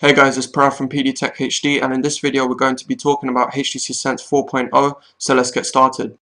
Hey guys, it's Parag from PD Tech HD, and in this video we're going to be talking about HTC Sense 4.0, so let's get started.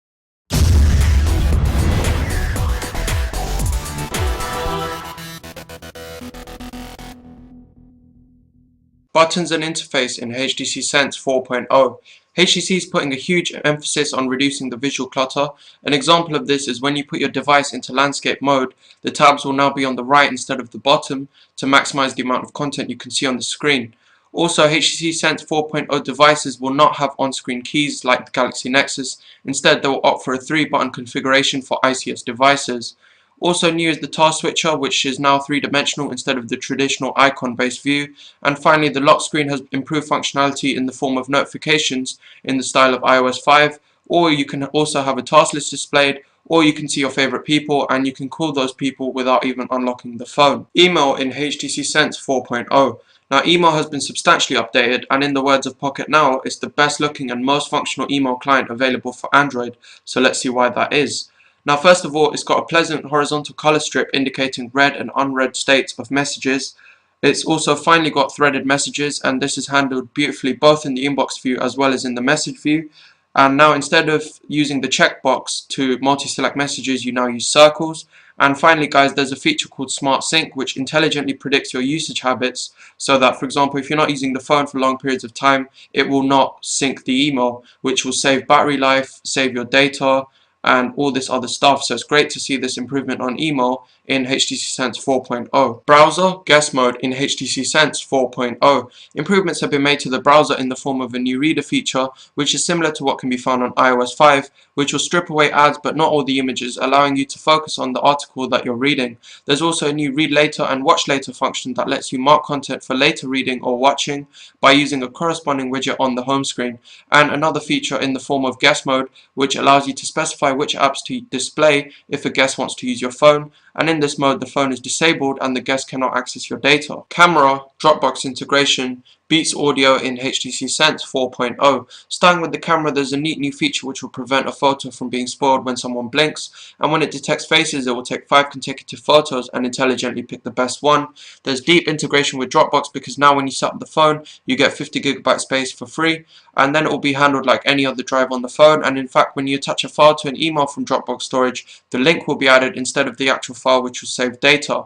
Buttons and interface in HTC Sense 4.0. HTC is putting a huge emphasis on reducing the visual clutter. An example of this is when you put your device into landscape mode, the tabs will now be on the right instead of the bottom to maximize the amount of content you can see on the screen. Also, HTC Sense 4.0 devices will not have on-screen keys like the Galaxy Nexus. Instead, they will opt for a 3-button configuration for ICS devices. Also new is the task switcher, which is now 3-dimensional instead of the traditional icon-based view. And finally, the lock screen has improved functionality in the form of notifications in the style of iOS 5, or you can also have a task list displayed, or you can see your favorite people and you can call those people without even unlocking the phone. Email in HTC Sense 4.0. Now, email has been substantially updated, and in the words of Pocket Now, it's the best looking and most functional email client available for Android, so let's see why that is. Now, first of all, it's got a pleasant horizontal color strip indicating read and unread states of messages. It's also finally got threaded messages, and this is handled beautifully both in the inbox view as well as in the message view. And now, instead of using the checkbox to multi-select messages, you now use circles. And finally, guys, there's a feature called Smart Sync, which intelligently predicts your usage habits, so that, for example, if you're not using the phone for long periods of time, it will not sync the email, which will save battery life, save your data, and all this other stuff. So it's great to see this improvement on email in HTC Sense 4.0. Browser guest mode in HTC Sense 4.0. Improvements have been made to the browser in the form of a new reader feature, which is similar to what can be found on iOS 5, which will strip away ads but not all the images, allowing you to focus on the article that you're reading. There's also a new read later and watch later function that lets you mark content for later reading or watching by using a corresponding widget on the home screen, and another feature in the form of guest mode, which allows you to specify which apps to display if a guest wants to use your phone, and in this mode the phone is disabled and the guest cannot access your data. Camera, Dropbox integration, Beats audio in HTC Sense 4.0. Starting with the camera, there's a neat new feature which will prevent a photo from being spoiled when someone blinks, and when it detects faces it will take 5 consecutive photos and intelligently pick the best one. There's deep integration with Dropbox because now when you set up the phone you get 50GB space for free, and then it will be handled like any other drive on the phone, and in fact when you attach a file to an email from Dropbox storage, the link will be added instead of the actual file, which will save data.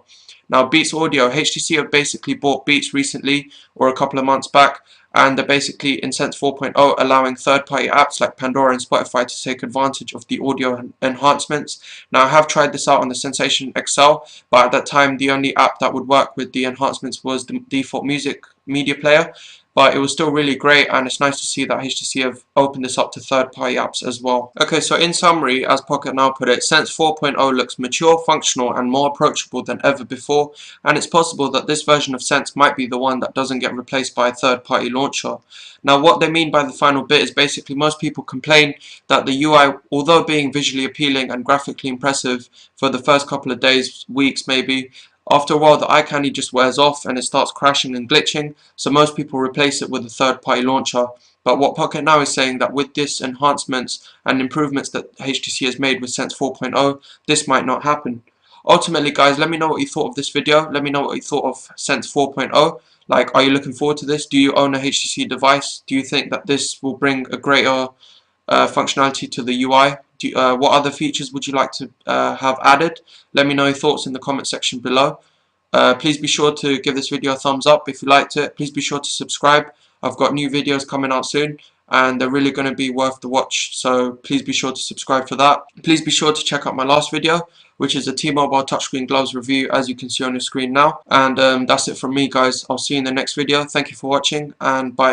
Now, Beats Audio, HTC have basically bought Beats recently, or a couple of months back, and they're basically in Sense 4.0 allowing third-party apps like Pandora and Spotify to take advantage of the audio enhancements. Now, I have tried this out on the Sensation XL, but at that time the only app that would work with the enhancements was the default music media player. But it was still really great, and it's nice to see that HTC have opened this up to third-party apps as well. Okay, so in summary, as Pocket Now put it, Sense 4.0 looks mature, functional, and more approachable than ever before, and it's possible that this version of Sense might be the one that doesn't get replaced by a third-party launcher. Now, what they mean by the final bit is basically most people complain that the UI, although being visually appealing and graphically impressive for the first couple of days, weeks maybe, after a while the eye candy just wears off and it starts crashing and glitching, so most people replace it with a third-party launcher. But what Pocket Now is saying that with this enhancements and improvements that HTC has made with Sense 4.0, this might not happen. Ultimately, guys, let me know what you thought of this video. Let me know what you thought of Sense 4.0. Like, are you looking forward to this? Do you own a HTC device? Do you think that this will bring a greater functionality to the UI? What other features would you like to have added? Let me know your thoughts in the comment section below. Please be sure to give this video a thumbs up if you liked it. Please be sure to subscribe. I've got new videos coming out soon, and they're really going to be worth the watch, so please be sure to subscribe for that. Please be sure to check out my last video, which is a T-Mobile touchscreen gloves review, as you can see on your screen now. And that's it from me, guys. I'll see you in the next video. Thank you for watching, and bye.